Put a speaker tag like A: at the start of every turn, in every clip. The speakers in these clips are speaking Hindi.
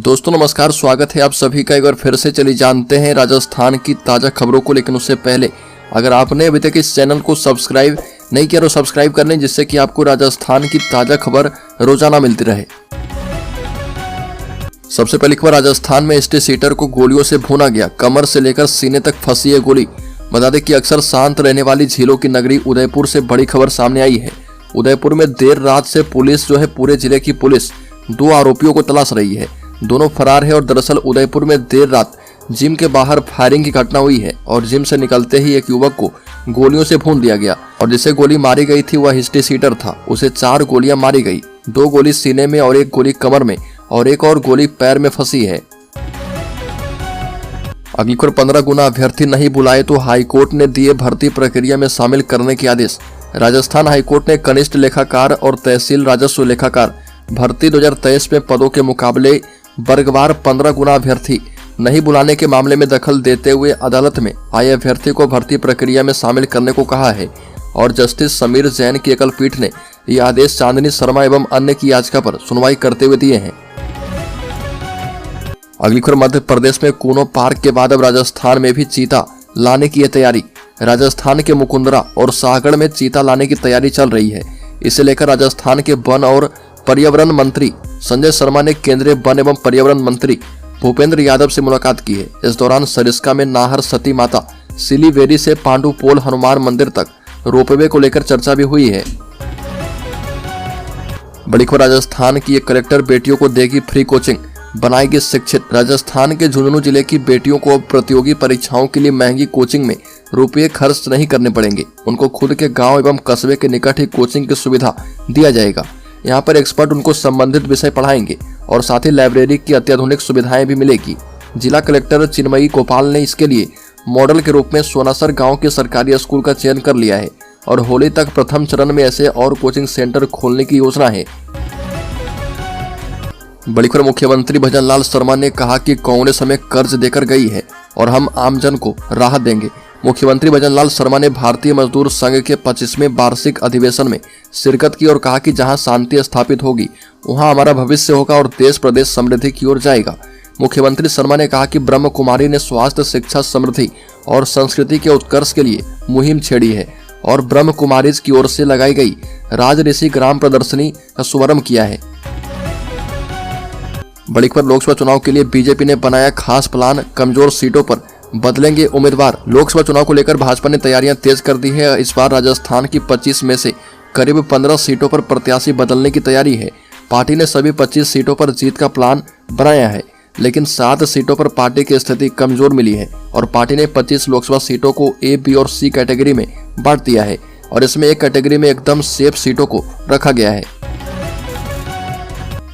A: दोस्तों नमस्कार, स्वागत है आप सभी का एक बार फिर से। चलिए जानते हैं राजस्थान की ताज़ा खबरों को, लेकिन उससे पहले अगर आपने अभी तक इस चैनल को सब्सक्राइब नहीं किया तो सब्सक्राइब कर लें, जिससे कि आपको राजस्थान की ताज़ा खबर रोजाना मिलती रहे। सबसे पहली खबर, राजस्थान में एसटी सीटर को गोलियों से भूना गया, कमर से लेकर सीने तक फंसी है गोली। बता दें कि अक्सर शांत रहने वाली झीलों की नगरी उदयपुर से बड़ी खबर सामने आई है। उदयपुर में देर रात से पुलिस पूरे जिले की पुलिस 2 आरोपियों को तलाश रही है। दोनों फरार है और दरअसल उदयपुर में देर रात जिम के बाहर फायरिंग की घटना हुई है और जिम से निकलते ही एक युवक को गोलियों से भून दिया गया और जिसे गोली मारी गई थी वह हिस्ट्री सीटर था। उसे 4 गोलियां मारी गई, 2 गोली सीने में और 1 गोली कमर में और 1 और गोली पैर में फंसी है। अगली खबर, 15 गुना अभ्यर्थी नहीं बुलाए तो हाईकोर्ट ने दिए भर्ती प्रक्रिया में शामिल करने के आदेश। राजस्थान हाईकोर्ट ने कनिष्ठ लेखाकार और तहसील राजस्व लेखाकार भर्ती 2023 में पदों के मुकाबले वर्गवार 15 गुना अभ्यर्थी नहीं बुलाने के मामले में दखल देते हुए अदालत में आए अभ्यर्थी को भर्ती प्रक्रिया में शामिल करने को कहा है और जस्टिस समीर जैन की एकल पीठ ने यह आदेश चांदनी शर्मा एवं अन्य की याचिका पर सुनवाई करते हुए दिए हैं। अगली खबर, मध्य प्रदेश में कूनो पार्क के बाद अब राजस्थान में भी चीता लाने की तैयारी। राजस्थान के मुकुंदरा और सागड़ में चीता लाने की तैयारी चल रही है। इसे लेकर राजस्थान के वन और पर्यावरण मंत्री संजय शर्मा ने केंद्रीय वन एवं पर्यावरण मंत्री भूपेंद्र यादव से मुलाकात की है। इस दौरान सरिस्का में नाहर सती माता सिलीवेरी से पांडु पोल हनुमान मंदिर तक रोपवे को लेकर चर्चा भी हुई है। बड़ी खबर, राजस्थान की एक कलेक्टर बेटियों को देगी फ्री कोचिंग, बनाएगी शिक्षित। राजस्थान के झुंझुनू जिले की बेटियों को अब प्रतियोगी परीक्षाओं के लिए महंगी कोचिंग में रुपये खर्च नहीं करने पड़ेंगे। उनको खुद के गांव एवं कस्बे के निकट ही कोचिंग की सुविधा दिया जाएगा। यहाँ पर एक्सपर्ट उनको संबंधित विषय पढ़ाएंगे और साथ ही लाइब्रेरी की अत्याधुनिक सुविधाएं भी मिलेगी। जिला कलेक्टर चिन्मयी गोपाल ने इसके लिए मॉडल के रूप में सोनासर गांव के सरकारी स्कूल का चयन कर लिया है और होली तक प्रथम चरण में ऐसे और कोचिंग सेंटर खोलने की योजना है। बड़ी खबर, मुख्यमंत्री भजनलाल शर्मा ने कहा कि कांग्रेस हमें कर्ज देकर गई है और हम आमजन को राहत देंगे। मुख्यमंत्री भजनलाल शर्मा ने भारतीय मजदूर संघ के 25वें वार्षिक अधिवेशन में शिरकत की और कहा कि जहां शांति स्थापित होगी वहां हमारा भविष्य होगा और देश प्रदेश समृद्धि की ओर जाएगा। मुख्यमंत्री शर्मा ने कहा कि ब्रह्म कुमारी ने स्वास्थ्य, शिक्षा, समृद्धि और संस्कृति के उत्कर्ष के लिए मुहिम छेड़ी है और ब्रह्म कुमारीज की ओर से लगाई गई राज ऋषि ग्राम प्रदर्शनी का शुभारंभ किया है। बड़ी खबर, लोकसभा चुनाव के लिए बीजेपी ने बनाया खास प्लान, कमजोर सीटों पर बदलेंगे उम्मीदवार। लोकसभा चुनाव को लेकर भाजपा ने तैयारियां तेज कर दी है। इस बार राजस्थान की 25 में से करीब 15 सीटों पर प्रत्याशी बदलने की तैयारी है। पार्टी ने सभी 25 सीटों पर जीत का प्लान बनाया है, लेकिन 7 सीटों पर पार्टी की स्थिति कमजोर मिली है और पार्टी ने 25 लोकसभा सीटों को ए, बी और सी कैटेगरी में बांट दिया है और इसमें एक कैटेगरी में एकदम सेफ सीटों को रखा गया है।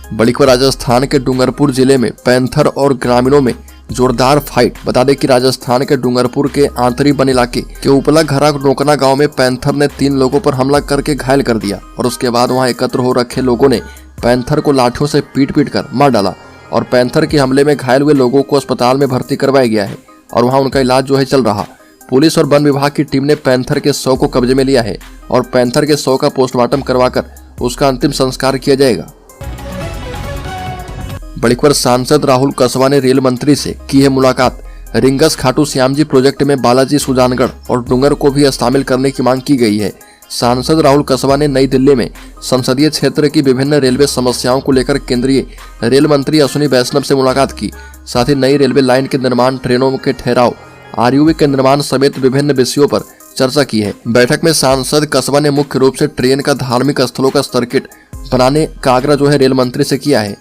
A: बड़ी खबर, राजस्थान के डूंगरपुर जिले में पैंथर और ग्रामीणों में जोरदार फाइट। बता दें कि राजस्थान के डूंगरपुर के आंतरी वन इलाके के उपला घरा नोकना गांव में पैंथर ने 3 लोगों पर हमला करके घायल कर दिया और उसके बाद वहां एकत्र हो रखे लोगों ने पैंथर को लाठियों से पीट कर मार डाला और पैंथर के हमले में घायल हुए लोगों को अस्पताल में भर्ती करवाया गया है और वहां उनका इलाज चल रहा। पुलिस और वन विभाग की टीम ने पैंथर के शव को कब्जे में लिया है और पैंथर के शव का पोस्टमार्टम करवाकर उसका अंतिम संस्कार किया जाएगा। बड़ी खबर, सांसद राहुल कसवा ने रेल मंत्री से की है मुलाकात। रिंगस खाटू श्याम जी प्रोजेक्ट में बालाजी सुजानगढ़ और डूंगर को भी शामिल करने की मांग की गई है। सांसद राहुल कसवा ने नई दिल्ली में संसदीय क्षेत्र की विभिन्न रेलवे समस्याओं को लेकर केंद्रीय रेल मंत्री अश्विनी वैष्णव से मुलाकात की। साथ ही नई रेलवे लाइन के निर्माण, ट्रेनों के ठहराव, आरयूवी के निर्माण समेत विभिन्न विषयों पर चर्चा की है। बैठक में सांसद कसवा ने मुख्य रूप से ट्रेन का धार्मिक स्थलों का सर्किट बनाने का आग्रह रेल मंत्री से किया है।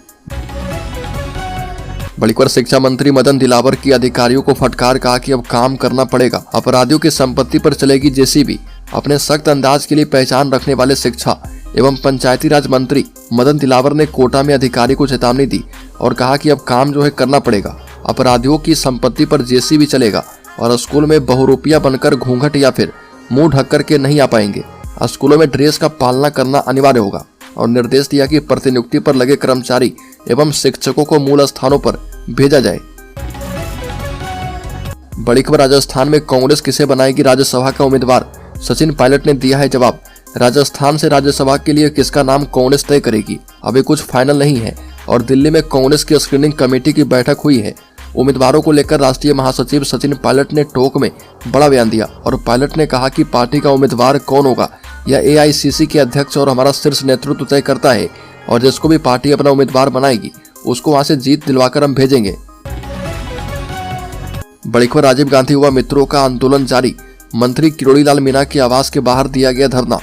A: बड़ी खबर, शिक्षा मंत्री मदन दिलावर की अधिकारियों को फटकार, कहा कि अब काम करना पड़ेगा, अपराधियों की संपत्ति पर चलेगी जेसीबी। अपने सख्त अंदाज के लिए पहचान रखने वाले शिक्षा एवं पंचायती राज मंत्री मदन दिलावर ने कोटा में अधिकारी को चेतावनी दी और कहा कि अब काम करना पड़ेगा, अपराधियों की संपत्ति पर जेसीबी चलेगा और स्कूल में बहुरूपिया बनकर घूंघट या फिर मुंह ढक कर के नहीं आ पाएंगे। स्कूलों में ड्रेस का पालना करना अनिवार्य होगा और निर्देश दिया कि प्रतिनियुक्ति पर लगे कर्मचारी एवं शिक्षकों को मूल स्थानों पर भेजा जाए। बड़ी खबर, राजस्थान में कांग्रेस किसे बनाएगी राज्यसभा का उम्मीदवार, सचिन पायलट ने दिया है जवाब। राजस्थान से राज्यसभा के लिए किसका नाम कांग्रेस तय करेगी, अभी कुछ फाइनल नहीं है और दिल्ली में कांग्रेस की स्क्रीनिंग कमेटी की बैठक हुई है। उम्मीदवारों को लेकर राष्ट्रीय महासचिव सचिन पायलट ने टोक में बड़ा बयान दिया और पायलट ने कहा कि पार्टी का उम्मीदवार कौन होगा यह एआईसीसी के अध्यक्ष और हमारा शीर्ष नेतृत्व तय करता है और जिसको भी पार्टी अपना उम्मीदवार बनाएगी उसको वहां से जीत दिलवाकर हम भेजेंगे। बड़ी खबर, राजीव गांधी युवा मित्रों का आंदोलन जारी। मंत्री किरोड़ी लाल मीणा के आवास के बाहर दिया गया धरना।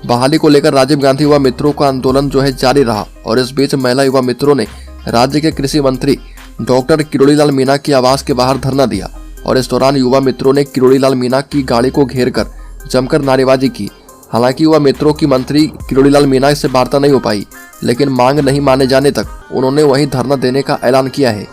A: बहाली को लेकर राजीव गांधी युवा मित्रों का आंदोलन जारी रहा और इस बीच महिला युवा मित्रों ने राज्य के कृषि मंत्री डॉक्टर किरोड़ी लाल मीणा के आवास के बाहर धरना दिया और इस दौरान युवा मित्रों ने किरोड़ी लाल मीणा की गाड़ी को घेरकर जमकर नारेबाजी की। हालांकि युवा मित्रों की मंत्री किरोड़ी लाल मीणा से वार्ता नहीं हो पाई, लेकिन मांग नहीं माने जाने तक उन्होंने वहीं धरना देने का ऐलान किया है।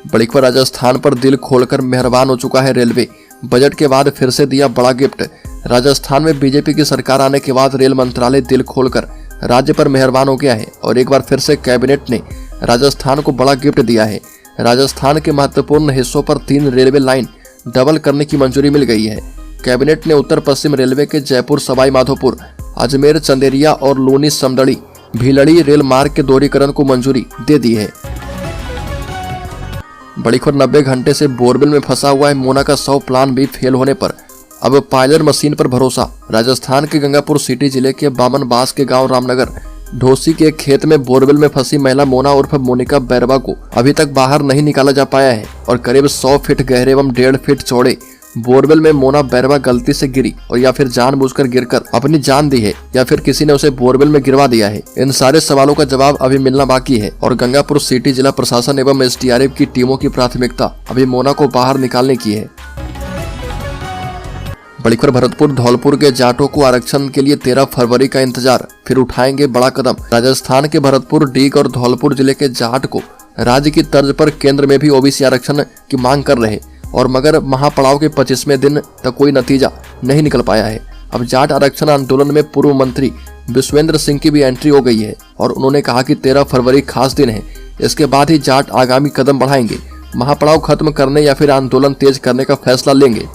A: बड़ी खबर, राजस्थान पर दिल खोलकर मेहरबान हो चुका है रेलवे। बजट के बाद फिर से दिया बड़ा गिफ्ट। राजस्थान में बीजेपी की सरकार आने के बाद रेल मंत्रालय दिल खोलकर राज्य पर मेहरबान हो गया है और एक बार फिर से कैबिनेट ने राजस्थान को बड़ा गिफ्ट दिया है। राजस्थान के महत्वपूर्ण हिस्सों पर 3 रेलवे लाइन डबल करने की मंजूरी मिल गई है। कैबिनेट ने उत्तर पश्चिम रेलवे के जयपुर, सवाई माधोपुर, अजमेर, चंदेरिया और लूनी समदड़ी भीलड़ी रेल मार्ग के दोहरीकरण को मंजूरी दे दी है। बड़ी खबर, 90 घंटे से बोरवेल में फंसा हुआ है मोना का 100 प्लान भी फेल होने पर अब पायलट मशीन पर भरोसा। राजस्थान के गंगापुर सिटी जिले के बामन बास के गांव रामनगर ढोसी के खेत में बोरवेल में फंसी महिला मोना उर्फ मोनिका बैरवा को अभी तक बाहर नहीं निकाला जा पाया है और करीब 100 फीट गहरे एवं 1.5 फीट चौड़े बोरवेल में मोना बैरवा गलती से गिरी और या फिर जानबूझकर गिरकर अपनी जान दी है या फिर किसी ने उसे बोरवेल में गिरवा दिया है। इन सारे सवालों का जवाब अभी मिलना बाकी है और गंगापुर सिटी जिला प्रशासन एवं एसडीआरएफ की टीमों की प्राथमिकता अभी मोना को बाहर निकालने की है। बड़ी खबर, भरतपुर धौलपुर के जाटों को आरक्षण के लिए 13 फरवरी का इंतजार, फिर उठाएंगे बड़ा कदम। राजस्थान के भरतपुर, डीग और धौलपुर जिले के जाट को राज्य की तर्ज पर केंद्र में भी ओबीसी आरक्षण की मांग कर रहे और मगर महापड़ाव के 25वें दिन तक कोई नतीजा नहीं निकल पाया है। अब जाट आरक्षण आंदोलन में पूर्व मंत्री विश्वेंद्र सिंह की भी एंट्री हो गई है और उन्होंने कहा कि 13 फरवरी खास दिन है, इसके बाद ही जाट आगामी कदम बढ़ाएंगे, महापड़ाव खत्म करने या फिर आंदोलन तेज करने का फैसला लेंगे।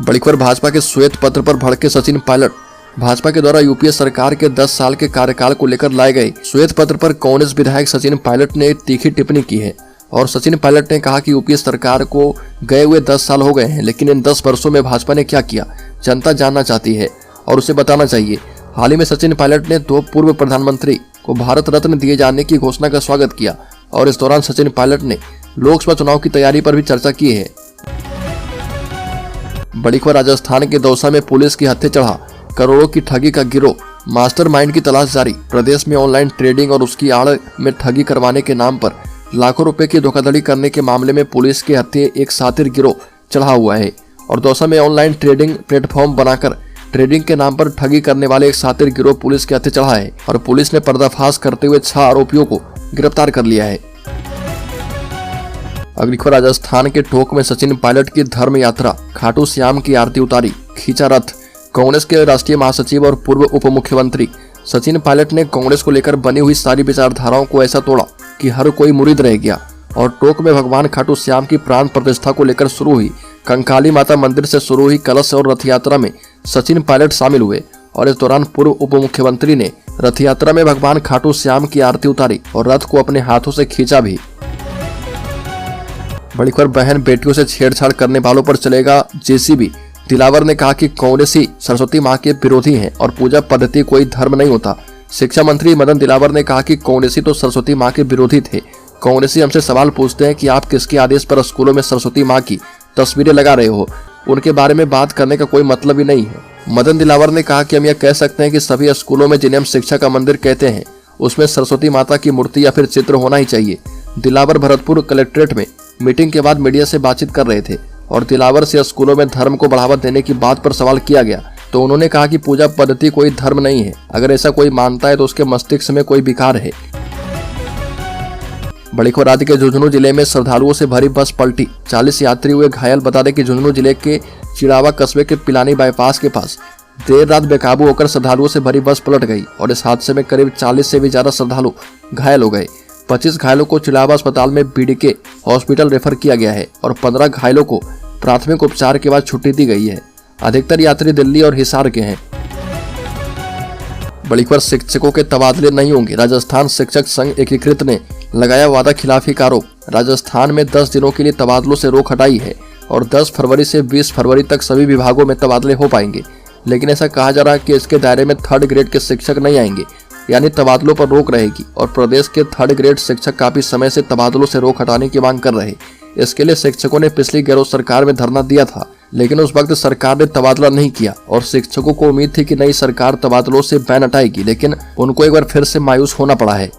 A: बड़ी खबर, भाजपा के श्वेत पत्र पर भड़के सचिन पायलट। भाजपा के द्वारा यूपीए सरकार के 10 साल के कार्यकाल को लेकर लाए गए श्वेत पत्र पर कांग्रेस विधायक सचिन पायलट ने तीखी टिप्पणी की है और सचिन पायलट ने कहा कि यूपीए सरकार को गए हुए 10 साल हो गए हैं, लेकिन इन 10 वर्षों में भाजपा ने क्या किया जनता जानना चाहती है और उसे बताना चाहिए। हाल ही में सचिन पायलट ने 2 पूर्व प्रधानमंत्री को भारत रत्न दिए जाने की घोषणा का स्वागत किया और इस दौरान सचिन पायलट ने लोकसभा चुनाव की तैयारी पर भी चर्चा की है। बड़ी खबर, राजस्थान के दौसा में पुलिस की हत्थे चढ़ा, करोड़ों की ठगी का गिरोह, मास्टरमाइंड की तलाश जारी। प्रदेश में ऑनलाइन ट्रेडिंग और उसकी आड़ में ठगी करवाने के नाम पर लाखों रुपए की धोखाधड़ी करने के मामले में पुलिस के हत्थे एक शातिर गिरोह चढ़ा हुआ है और दौसा में ऑनलाइन ट्रेडिंग प्लेटफॉर्म बनाकर ट्रेडिंग के नाम पर ठगी करने वाले एक शातिर गिरोह पुलिस के हत्थे चढ़ा है और पुलिस ने पर्दाफाश करते हुए 6 आरोपियों को गिरफ्तार कर लिया है। अगली खबर, राजस्थान के टोंक में सचिन पायलट की धर्म यात्रा, खाटू श्याम की आरती उतारी, खींचा रथ। कांग्रेस के राष्ट्रीय महासचिव और पूर्व उप मुख्यमंत्री सचिन पायलट ने कांग्रेस को लेकर बनी हुई सारी विचारधाराओं को ऐसा तोड़ा कि हर कोई मुरीद रह गया और टोंक में भगवान खाटू श्याम की प्राण प्रतिष्ठा को लेकर शुरू हुई कंकाली माता मंदिर से शुरू हुई कलश और रथ यात्रा में सचिन पायलट शामिल हुए और इस दौरान पूर्व उप मुख्यमंत्री ने रथ यात्रा में भगवान खाटू श्याम की आरती उतारी और रथ को अपने हाथों से खींचा भी। बड़ी खबर, बहन बेटियों से छेड़छाड़ करने वालों पर चलेगा जेसीबी। दिलावर ने कहा कि कांग्रेसी सरस्वती मां के विरोधी हैं और पूजा पद्धति कोई धर्म नहीं होता। शिक्षा मंत्री मदन दिलावर ने कहा कि कांग्रेसी तो सरस्वती मां के विरोधी थे। कांग्रेसी हमसे सवाल पूछते हैं कि आप किसके आदेश पर स्कूलों में सरस्वती मां की तस्वीरें लगा रहे हो, उनके बारे में बात करने का कोई मतलब ही नहीं है। मदन दिलावर ने कहा कि हम यह कह सकते हैं कि सभी स्कूलों में जिन्हें हम शिक्षा का मंदिर कहते हैं उसमें सरस्वती माता की मूर्ति या फिर चित्र होना ही चाहिए। दिलावर भरतपुर कलेक्ट्रेट में मीटिंग के बाद मीडिया से बातचीत कर रहे थे और दिलावर से स्कूलों में धर्म को बढ़ावा देने की बात पर सवाल किया गया तो उन्होंने कहा कि पूजा पद्धति कोई धर्म नहीं है, अगर ऐसा कोई मानता है तो उसके मस्तिष्क में कोई विकार है। बड़ी खबर, राज्य के झुंझुनू जिले में श्रद्धालुओं से भरी बस पलटी, 40 यात्री हुए घायल। बता दें कि झुंझुनू जिले के चिड़ावा कस्बे के पिलानी बाईपास के पास देर रात बेकाबू होकर श्रद्धालुओं से भरी बस पलट गई और इस हादसे में करीब 40 से भी ज्यादा श्रद्धालु घायल हो गए। 25 घायलों को चिड़ावा अस्पताल में बीडीके हॉस्पिटल रेफर किया गया है और 15 घायलों को प्राथमिक उपचार के बाद छुट्टी दी गई है। अधिकतर यात्री दिल्ली और हिसार के हैं। बड़ी खबर, शिक्षकों के तबादले नहीं होंगे। राजस्थान शिक्षक संघ एकीकृत ने लगाया वादा खिलाफी का आरोप। राजस्थान में 10 दिनों के लिए तबादलों से रोक हटाई है और 10 फरवरी से 20 फरवरी तक सभी विभागों में तबादले हो पाएंगे, लेकिन ऐसा कहा जा रहा है कि इसके दायरे में 3rd ग्रेड के शिक्षक नहीं आएंगे, यानी तबादलों पर रोक रहेगी। और प्रदेश के 3rd ग्रेड शिक्षक काफी समय से तबादलों से रोक हटाने की मांग कर रहे। इसके लिए शिक्षकों ने पिछली गहलोत सरकार में धरना दिया था, लेकिन उस वक्त सरकार ने तबादला नहीं किया और शिक्षकों को उम्मीद थी कि नई सरकार तबादलों से बैन हटाएगी, लेकिन उनको एक बार फिर से मायूस होना पड़ा है।